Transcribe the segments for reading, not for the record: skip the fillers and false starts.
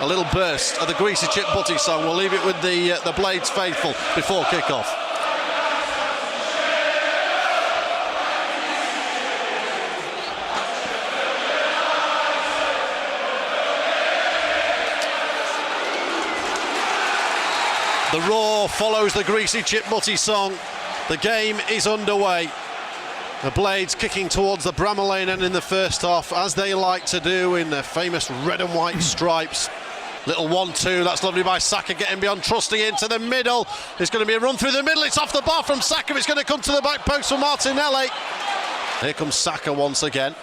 A little burst of the Greasy Chip Butty song. We'll leave it with the Blades faithful before kick-off. The roar follows the Greasy Chip Butty song. The game is underway. The Blades kicking towards the Bramall Lane end in the first half, as they like to do in their famous red and white stripes. Little 1-2, that's lovely by Saka, getting beyond Trusty into the middle. There's going to be a run through the middle, it's off the bar from Saka, it's going to come to the back post for Martinelli. Here comes Saka once again.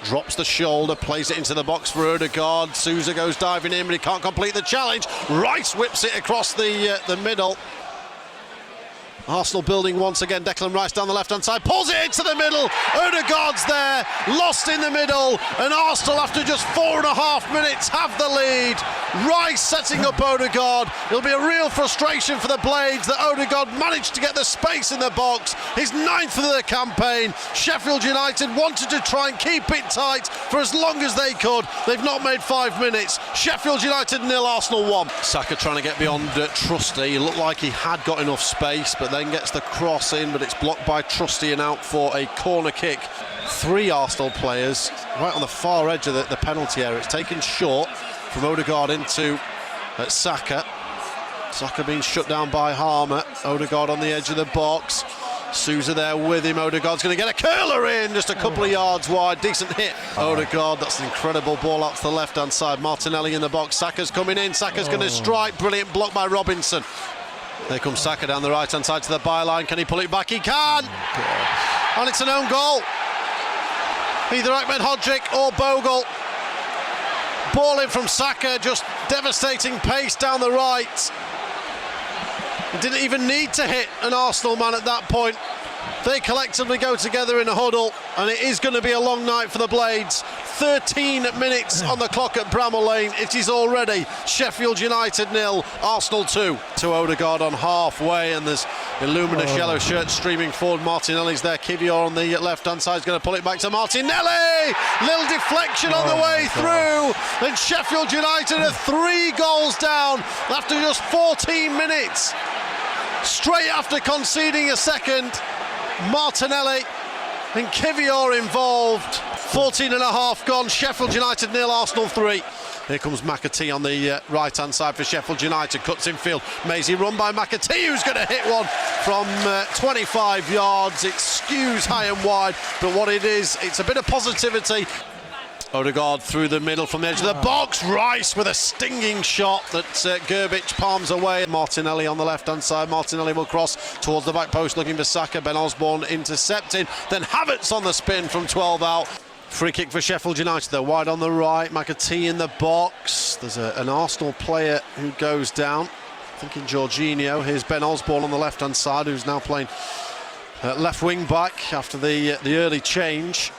Drops the shoulder, plays it into the box for Odegaard. Sousa goes diving in, but he can't complete the challenge. Rice whips it across the middle. Arsenal building once again. Declan Rice down the left-hand side, pulls it into the middle. Odegaard's there, lost in the middle, and Arsenal, after just 4.5 minutes, have the lead. Rice setting up Odegaard. It'll be a real frustration for the Blades that Odegaard managed to get the space in the box. His 9th of the campaign. Sheffield United wanted to try and keep it tight for as long as they could. They've not made 5 minutes. Sheffield United 0, Arsenal 1. Saka trying to get beyond Trusty. It looked like he had got enough space, but then gets the cross in, but it's blocked by Trusty and out for a corner kick. 3 Arsenal players right on the far edge of the penalty area. It's taken short from Odegaard into Saka. Saka being shut down by Harmer. Odegaard on the edge of the box. Sousa there with him. Odegaard's going to get a curler in, just a couple of yards wide. Decent hit. Odegaard, that's an incredible ball out to the left-hand side. Martinelli in the box. Saka's coming in. Saka's going to strike. Brilliant block by Robinson. There comes Saka down the right-hand side to the byline. Can he pull it back? He can! And it's an own goal. Either Ahmed Hodrick or Bogle. Ball in from Saka, just devastating pace down the right. He didn't even need to hit an Arsenal man at that point. They collectively go together in a huddle, and it is going to be a long night for the Blades. 13 minutes on the clock at Bramall Lane. It is already Sheffield United 0, Arsenal 2. To Odegaard on halfway, and there's a luminous yellow shirt streaming forward. Martinelli's there. Kivior on the left-hand side is going to pull it back to Martinelli. Little deflection on the way through, and Sheffield United are 3 goals down after just 14 minutes. Straight after conceding a second, Martinelli and Kivior involved. 14.5 gone. Sheffield United 0, Arsenal 3. Here comes McAtee on the right-hand side for Sheffield United. Cuts in field. Maisie run by McAtee, who's going to hit one from 25 yards. It skews high and wide, but what it is, it's a bit of positivity. Odegaard through the middle from the edge of the box. Rice with a stinging shot that Gerbic palms away. Martinelli on the left-hand side. Martinelli will cross towards the back post looking for Saka. Ben Osborne intercepting. Then Havertz on the spin from 12 out. Free kick for Sheffield United. They're wide on the right. McAtee in the box. There's an Arsenal player who goes down. Thinking Jorginho. Here's Ben Osborne on the left-hand side, who's now playing left wing back after the early change.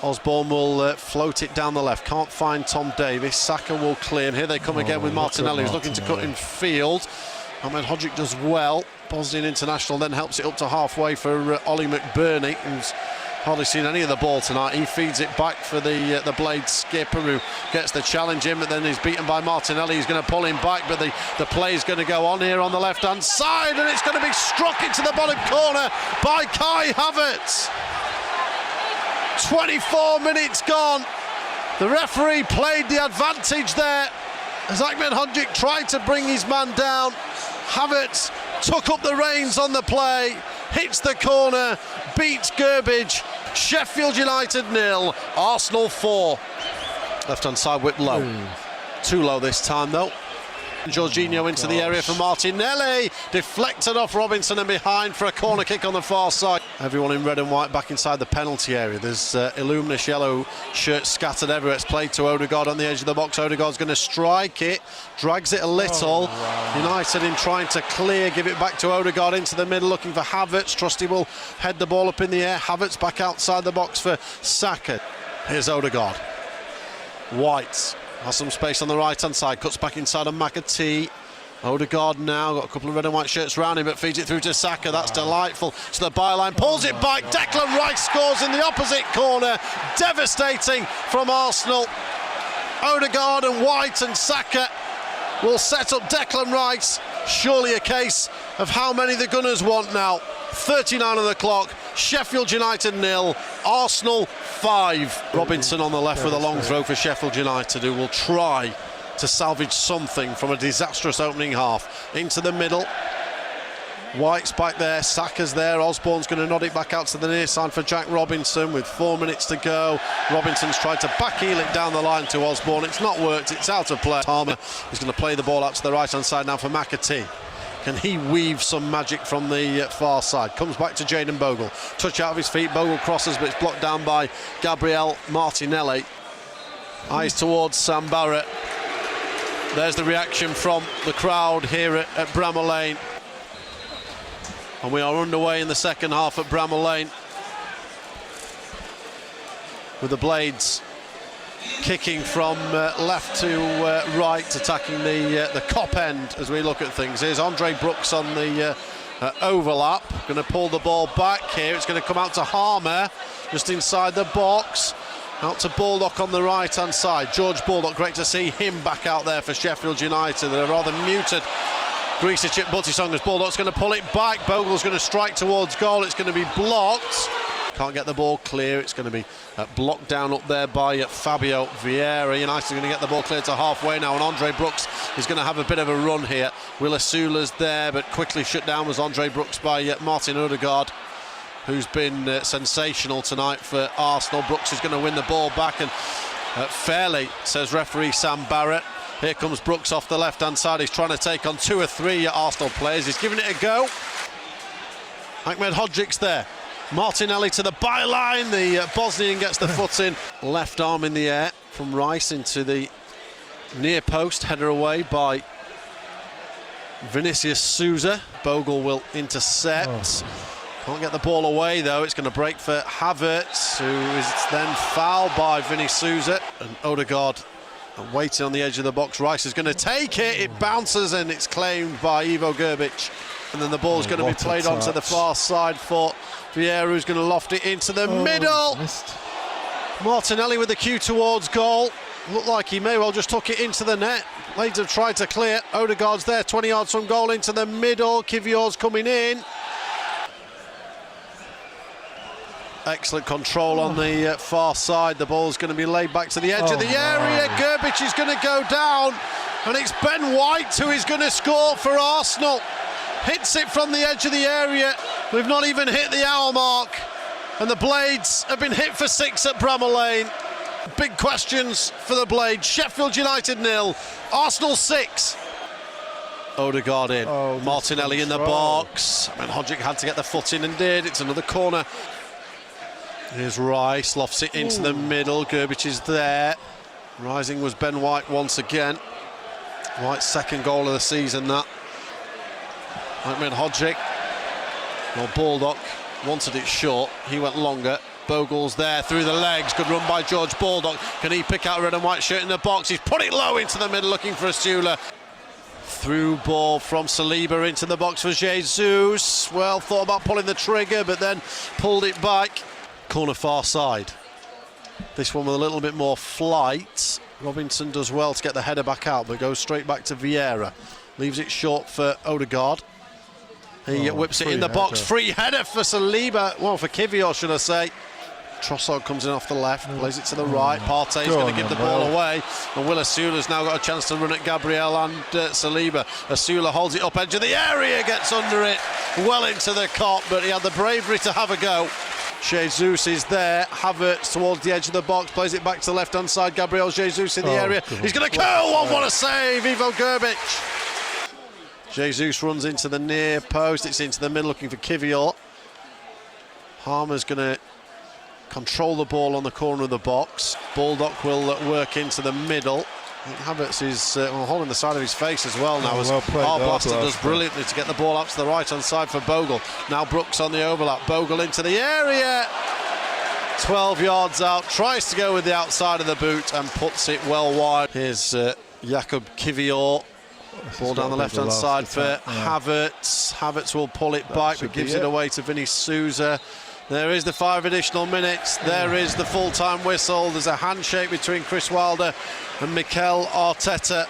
Osborne will float it down the left. Can't find Tom Davies. Saka will clear. And here they come again with Martinelli, who's looking to cut in field. Ahmed Hodrick does well. Bosnian international then helps it up to halfway for Ollie McBurney, who's hardly seen any of the ball tonight. He feeds it back for the Blades skipper, who gets the challenge in, but then he's beaten by Martinelli. He's going to pull him back, but the play is going to go on here on the left-hand side, and it's going to be struck into the bottom corner by Kai Havertz. 24 minutes gone. The referee played the advantage there as Ahmed Hodrick tried to bring his man down. Havertz took up the reins on the play, hits the corner, beats Gerbic. Sheffield United 0, Arsenal 4. Left-hand side whip low. Too low this time though. Jorginho into the area for Martinelli. Deflected off Robinson and behind for a corner kick on the far side. Everyone in red and white back inside the penalty area. There's illuminous yellow shirts scattered everywhere. It's played to Odegaard on the edge of the box. Odegaard's going to strike it. Drags it a little. United in trying to clear. Give it back to Odegaard into the middle looking for Havertz. Trusty will head the ball up in the air. Havertz back outside the box for Saka. Here's Odegaard. White has some space on the right-hand side, cuts back inside on McAtee. Odegaard now, got a couple of red and white shirts around him, but feeds it through to Saka. That's delightful. To the byline, pulls it back. Declan Rice scores in the opposite corner. Devastating from Arsenal. Odegaard and White and Saka will set up Declan Rice. Surely a case of how many the Gunners want now. 39 on the clock. Sheffield United 0, Arsenal 5. Robinson on the left with a long throw for Sheffield United, who will try to salvage something from a disastrous opening half. Into the middle. White's back there, Saka's there, Osborne's going to nod it back out to the near side for Jack Robinson with 4 minutes to go. Robinson's tried to backheel it down the line to Osborne. It's not worked, it's out of play. Palmer is going to play the ball out to the right-hand side now for McAtee. Can he weave some magic from the far side? Comes back to Jayden Bogle. Touch out of his feet, Bogle crosses, but it's blocked down by Gabriel Martinelli. Eyes towards Sam Barrett. There's the reaction from the crowd here at Bramall Lane. And we are underway in the second half at Bramall Lane, with the Blades kicking from left to right, attacking the Kop end as we look at things. Here's Andre Brooks on the overlap, going to pull the ball back here. It's going to come out to Harmer, just inside the box. Out to Baldock on the right-hand side. George Baldock, great to see him back out there for Sheffield United. They're rather muted. Greasy chip Buttisong as Baldock's going to pull it back. Bogle's going to strike towards goal. It's going to be blocked. Can't get the ball clear. It's going to be blocked down up there by Fabio Vieira. United are going to get the ball cleared to halfway now, and Andre Brooks is going to have a bit of a run here. Will Asula's there, but quickly shut down was Andre Brooks by Martin Odegaard, who's been sensational tonight for Arsenal. Brooks is going to win the ball back, and fairly, says referee Sam Barrett. Here comes Brooks off the left-hand side. He's trying to take on 2 or 3 Arsenal players. He's giving it a go. Ahmed Hodric's there. Martinelli to the byline. The Bosnian gets the foot in. Left arm in the air from Rice into the near post. Header away by Vinicius Souza. Bogle will intercept. Can't get the ball away though. It's going to break for Havertz, who is then fouled by Vinny Souza. And Odegaard waiting on the edge of the box. Rice is going to take it. It bounces and it's claimed by Ivo Grbić. And then the ball's going to be played onto the far side for Vieira, who's going to loft it into the middle. Missed. Martinelli with the cue towards goal. Looked like he may well just took it into the net. Blades have tried to clear. Odegaard's there, 20 yards from goal, into the middle. Kivior's coming in. Excellent control on the far side. The ball's going to be laid back to the edge of the area. Grbić is going to go down, and it's Ben White who is going to score for Arsenal. Hits it from the edge of the area. We've not even hit the hour mark, and the Blades have been hit for 6 at Bramall Lane. Big questions for the Blades. Sheffield United 0, Arsenal 6. Odegaard in. Martinelli in the box. I mean, Hodric had to get the foot in and did. It's another corner. Here's Rice, lofts it into the middle. Grbić is there. Rising was Ben White once again. White's second goal of the season, that. Ahmed Hodric. Well, Baldock wanted it short. He went longer. Bogle's there through the legs. Good run by George Baldock. Can he pick out a red and white shirt in the box? He's put it low into the middle, looking for Asula. Through ball from Saliba into the box for Jesus. Well, thought about pulling the trigger, but then pulled it back. Corner far side. This one with a little bit more flight. Robinson does well to get the header back out, but goes straight back to Vieira. Leaves it short for Odegaard. He whips it in the box. Free header for Saliba. Well, for Kivior, should I say. Trossard comes in off the left, plays it to the right. Partey's going to give the ball away. And Will Asula's now got a chance to run at Gabriel and Saliba. Asula holds it up edge of the area, gets under it, well into the Kop, but he had the bravery to have a go. Jesus is there. Havertz towards the edge of the box, plays it back to the left-hand side. Gabriel Jesus in the area. He's going to curl one. What a save, Ivo Grbić. Jesus runs into the near post. It's into the middle, looking for Kivior. Harmer's going to control the ball on the corner of the box. Baldock will work into the middle. Havertz is holding the side of his face as well now, as Arblaster does brilliantly to get the ball up to the right-hand side for Bogle. Now Brooks on the overlap. Bogle into the area. 12 yards out. Tries to go with the outside of the boot and puts it well wide. Here's Jakub Kivior. Ball down the left-hand side for Havertz. Havertz will pull it back, but gives it away to Vinny Souza. There is the 5 additional minutes. There is the full-time whistle. There's a handshake between Chris Wilder and Mikel Arteta.